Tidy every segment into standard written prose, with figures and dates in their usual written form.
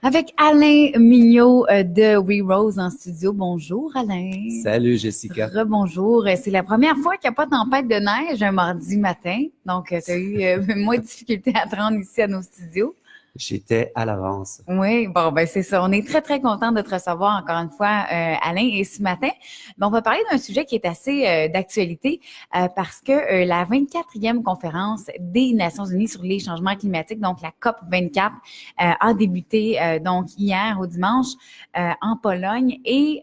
Avec Alain Mignot de We Rose en studio. Bonjour Alain. Salut Jessica. Rebonjour. C'est la première fois qu'il n'y a pas de tempête de neige un mardi matin. Donc, tu as eu moins de difficultés à te rendre ici à nos studios. J'étais à l'avance. Oui, bon, ben c'est ça. On est très, très content de te recevoir encore une fois, Alain. Et ce matin, ben, on va parler d'un sujet qui est assez d'actualité parce que la 24e conférence des Nations unies sur les changements climatiques, donc la COP 24, a débuté donc hier au dimanche en Pologne et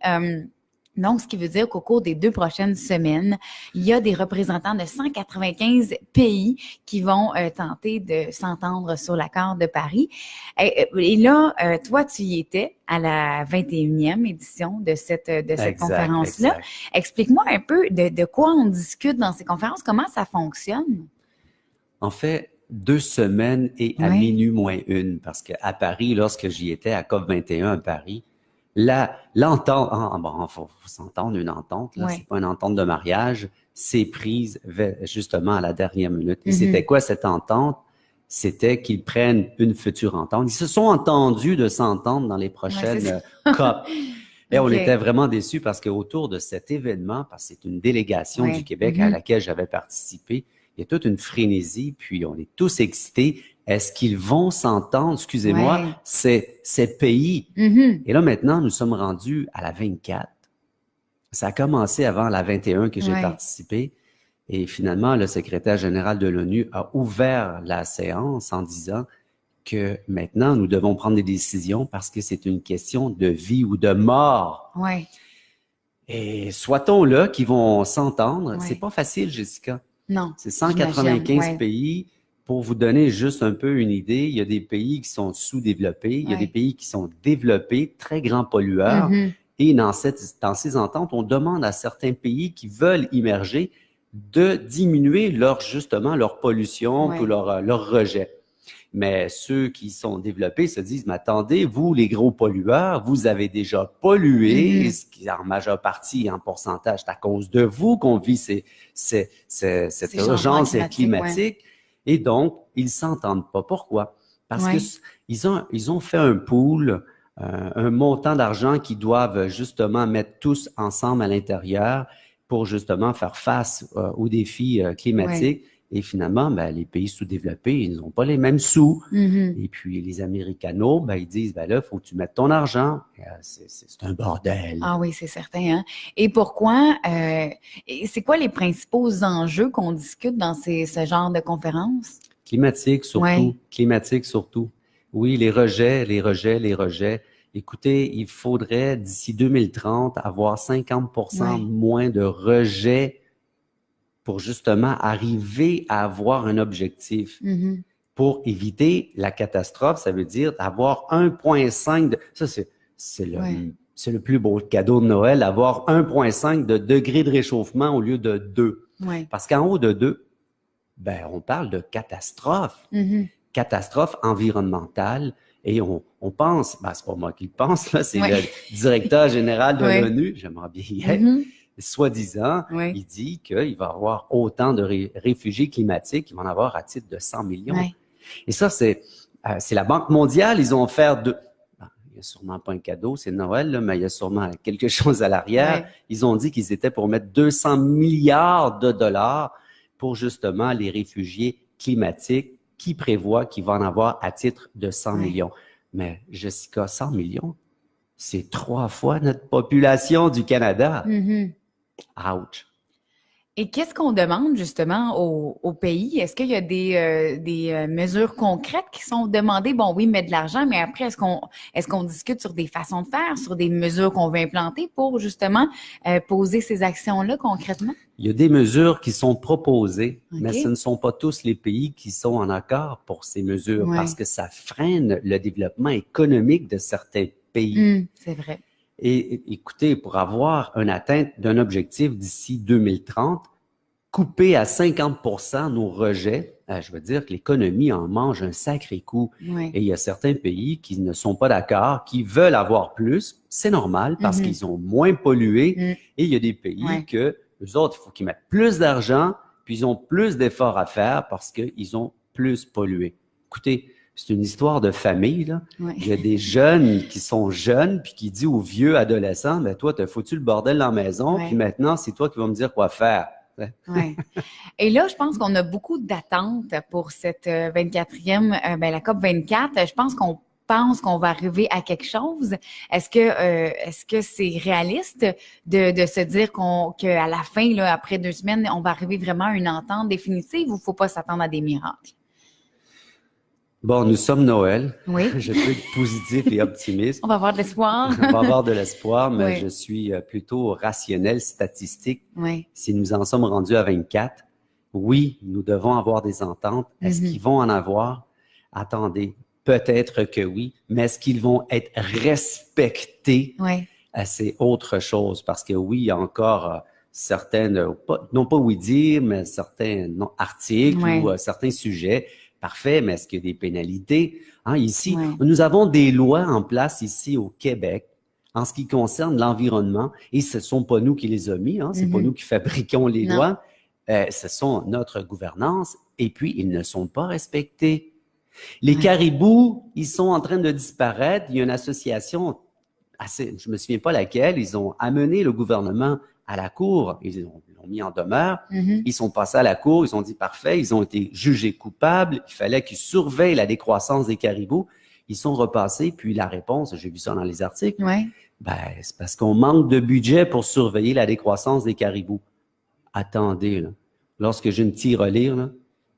donc, ce qui veut dire qu'au cours des 2 prochaines semaines, il y a des représentants de 195 pays qui vont tenter de s'entendre sur l'accord de Paris. Et là, toi, tu y étais à la 21e édition de cette conférence-là. Exact. Explique-moi un peu de quoi on discute dans ces conférences, comment ça fonctionne? En fait, 2 semaines et à minuit moins une, parce qu'à Paris, lorsque j'y étais à COP21 à Paris, l'entente, faut s'entendre une entente, là, c'est pas une entente de mariage, c'est prise justement à la dernière minute. Et c'était quoi cette entente? C'était qu'ils prennent une future entente. Ils se sont entendus de s'entendre dans les prochaines COP. Et on était vraiment déçus parce qu'autour de cet événement, parce que c'est une délégation du Québec à laquelle j'avais participé, il y a toute une frénésie, puis on est tous excités. Est-ce qu'ils vont s'entendre? Excusez-moi, ces pays. Et là, maintenant, nous sommes rendus à la 24. Ça a commencé avant la 21 que j'ai participé. Et finalement, le secrétaire général de l'ONU a ouvert la séance en disant que maintenant, nous devons prendre des décisions parce que c'est une question de vie ou de mort. Et soit-on là qui vont s'entendre. C'est pas facile, Jessica. Non. C'est 195 pays. Pour vous donner juste un peu une idée, il y a des pays qui sont sous-développés, il y a des pays qui sont développés, très grands pollueurs. Et dans ces ententes, on demande à certains pays qui veulent immerger de diminuer leur pollution ou leur rejet. Mais ceux qui sont développés se disent, mais attendez, vous, les gros pollueurs, vous avez déjà pollué, ce qui en majeure partie, en pourcentage, c'est à cause de vous qu'on vit cette urgence climatique. Et donc, ils s'entendent pas. Pourquoi? Parce que ils ont fait un pool, un montant d'argent qu'ils doivent justement mettre tous ensemble à l'intérieur pour justement faire face aux défis climatiques. Et finalement, les pays sous-développés, ils n'ont pas les mêmes sous. Et puis, les Américanos, ils disent, là, faut que tu mettes ton argent. C'est un bordel. Ah oui, c'est certain. Hein? Et pourquoi, c'est quoi les principaux enjeux qu'on discute dans ce genre de conférences? Climatique surtout. Climatique surtout. Oui, les rejets. Écoutez, il faudrait, d'ici 2030, avoir 50% moins de rejets pour justement arriver à avoir un objectif. Pour éviter la catastrophe, ça veut dire avoir 1,5 de... Ça, c'est le plus beau cadeau de Noël, avoir 1,5 de degrés de réchauffement au lieu de 2. Parce qu'en haut de 2, on parle de catastrophe. Catastrophe environnementale. Et on pense, c'est pas moi qui le pense, là, c'est le directeur général de l'ONU, j'aimerais bien y être, soi-disant, il dit qu'il va y avoir autant de réfugiés climatiques qu'il va en avoir à titre de 100 millions. Et ça, c'est la Banque mondiale, ils ont offert il n'y a sûrement pas un cadeau, c'est Noël, là, mais il y a sûrement quelque chose à l'arrière. Ils ont dit qu'ils étaient pour mettre 200 milliards de dollars pour justement les réfugiés climatiques qui prévoient qu'il va en avoir à titre de 100 millions. Mais Jessica, 100 millions, c'est 3 fois notre population du Canada. Ouch! Et qu'est-ce qu'on demande justement au pays? Est-ce qu'il y a des mesures concrètes qui sont demandées? Bon, oui, mettre de l'argent, mais après, est-ce qu'on discute sur des façons de faire, sur des mesures qu'on veut implanter pour justement poser ces actions-là concrètement? Il y a des mesures qui sont proposées, mais ce ne sont pas tous les pays qui sont en accord pour ces mesures parce que ça freine le développement économique de certains pays. C'est vrai. Et écoutez, pour avoir une atteinte d'un objectif d'ici 2030, couper à 50% nos rejets, je veux dire que l'économie en mange un sacré coup. Et il y a certains pays qui ne sont pas d'accord, qui veulent avoir plus. C'est normal parce qu'ils ont moins pollué. Et il y a des pays que eux autres, il faut qu'ils mettent plus d'argent, puis ils ont plus d'efforts à faire parce qu'ils ont plus pollué. Écoutez, c'est une histoire de famille, là. Ouais. Il y a des jeunes qui sont jeunes, puis qui disent aux vieux adolescents, ben toi, t'as foutu le bordel dans la maison, puis maintenant, c'est toi qui vas me dire quoi faire. Ouais. Et là, je pense qu'on a beaucoup d'attentes pour cette 24e, la COP 24. Je pense qu'on va arriver à quelque chose. Est-ce que c'est réaliste de se dire qu'à la fin, là, après 2 semaines, on va arriver vraiment à une entente définitive ou faut pas s'attendre à des miracles? Bon, nous sommes Noël. Oui. Je peux être positif et optimiste. On va avoir de l'espoir. On va avoir de l'espoir, mais je suis plutôt rationnel, statistique. Oui. Si nous en sommes rendus à 24, oui, nous devons avoir des ententes. Est-ce qu'ils vont en avoir? Attendez, peut-être que oui, mais est-ce qu'ils vont être respectés? Oui. C'est autre chose, parce que oui, il y a encore certaines, non pas oui dire, mais certains articles ou certains sujets. Parfait, mais est-ce qu'il y a des pénalités? Ici, nous avons des lois en place ici au Québec en ce qui concerne l'environnement, et ce ne sont pas nous qui les avons mis, c'est pas nous qui fabriquons les lois, ce sont notre gouvernance, et puis ils ne sont pas respectés. Les caribous, ils sont en train de disparaître. Il y a une association, je me souviens pas laquelle, ils ont amené le gouvernement à la cour, ils l'ont mis en demeure, ils sont passés à la cour, ils ont dit parfait, ils ont été jugés coupables, il fallait qu'ils surveillent la décroissance des caribous, ils sont repassés, puis la réponse, j'ai vu ça dans les articles, c'est parce qu'on manque de budget pour surveiller la décroissance des caribous. Attendez, là, lorsque j'ai une tirelire, là,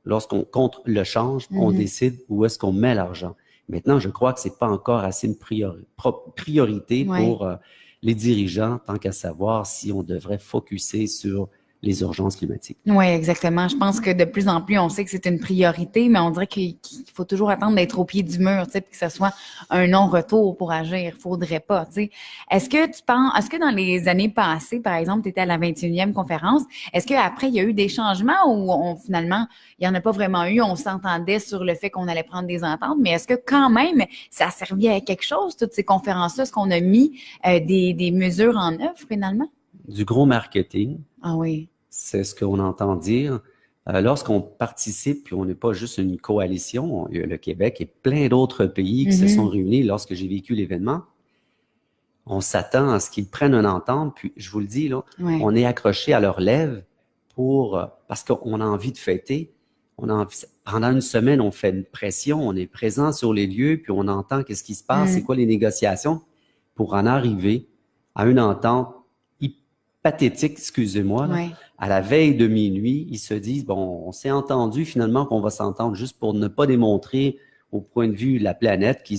lorsqu'on compte le change, on décide où est-ce qu'on met l'argent. Maintenant, je crois que c'est pas encore assez une priorité pour les dirigeants, tant qu'à savoir si on devrait focusser sur les urgences climatiques. Oui, exactement. Je pense que de plus en plus, on sait que c'est une priorité, mais on dirait qu'il faut toujours attendre d'être au pied du mur, tu sais, puis que ce soit un non-retour pour agir. Faudrait pas, tu sais. Est-ce que dans les années passées, par exemple, tu étais à la 21e conférence, est-ce qu'après, il y a eu des changements ou finalement, il n'y en a pas vraiment eu, on s'entendait sur le fait qu'on allait prendre des ententes, mais est-ce que quand même, ça servait à quelque chose, toutes ces conférences-là, est-ce qu'on a mis des mesures en œuvre finalement? Du gros marketing. Ah oui. C'est ce qu'on entend dire. Lorsqu'on participe, puis on n'est pas juste une coalition, le Québec et plein d'autres pays qui se sont réunis lorsque j'ai vécu l'événement, on s'attend à ce qu'ils prennent une entente, puis je vous le dis, là, on est accroché à leurs lèvres parce qu'on a envie de fêter. Pendant une semaine, on fait une pression, on est présent sur les lieux, puis on entend qu'est-ce qui se passe, c'est quoi les négociations, pour en arriver à une entente pathétique, excusez-moi, à la veille de minuit, ils se disent, bon, on s'est entendu finalement qu'on va s'entendre juste pour ne pas démontrer au point de vue de la planète que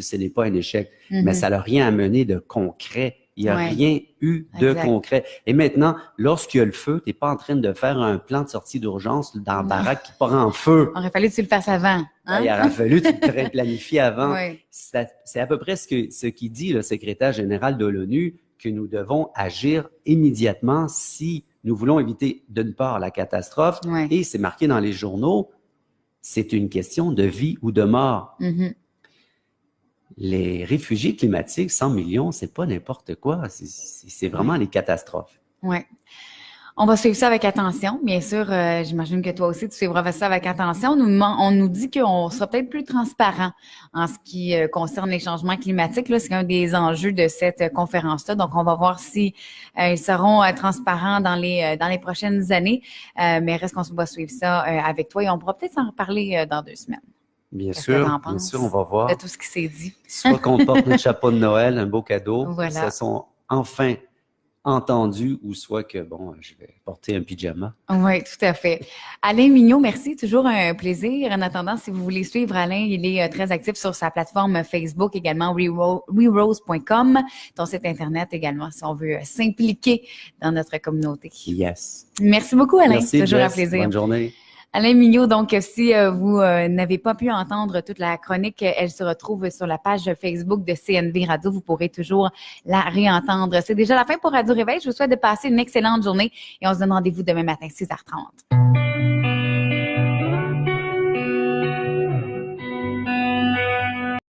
ce n'est pas un échec. Mais ça n'a rien amené de concret. Il n'y a rien eu de concret. Et maintenant, lorsqu'il y a le feu, tu n'es pas en train de faire un plan de sortie d'urgence dans la baraque qui part en feu. Il aurait fallu que tu le fasses avant. Hein? Il aurait fallu que tu le planifies avant. C'est à peu près ce qu'il dit le secrétaire général de l'ONU, que nous devons agir immédiatement si nous voulons éviter, d'une part, la catastrophe, et c'est marqué dans les journaux, c'est une question de vie ou de mort. Les réfugiés climatiques, 100 millions, c'est pas n'importe quoi, c'est vraiment les catastrophes. Oui. On va suivre ça avec attention. Bien sûr, j'imagine que toi aussi, tu suivras ça avec attention. On nous dit qu'on sera peut-être plus transparent en ce qui concerne les changements climatiques. Là, c'est un des enjeux de cette conférence-là. Donc, on va voir si ils seront transparents dans les prochaines années. Mais reste qu'on va suivre ça avec toi et on pourra peut-être s'en reparler dans 2 semaines. Bien sûr, on va voir. De tout ce qui s'est dit. Soit qu'on porte notre chapeau de Noël, un beau cadeau. Voilà. Ce sont enfin entendu, ou soit que, je vais porter un pyjama. Oui, tout à fait. Alain Mignot, merci. Toujours un plaisir. En attendant, si vous voulez suivre Alain, il est très actif sur sa plateforme Facebook, également werose.com, ton site Internet également, si on veut s'impliquer dans notre communauté. Yes. Merci beaucoup, Alain. Merci, toujours Jess. un plaisir. Bonne journée. Alain Mignot, donc si vous n'avez pas pu entendre toute la chronique, elle se retrouve sur la page Facebook de CNV Radio. Vous pourrez toujours la réentendre. C'est déjà la fin pour Radio Réveil. Je vous souhaite de passer une excellente journée et on se donne rendez-vous demain matin, 6h30.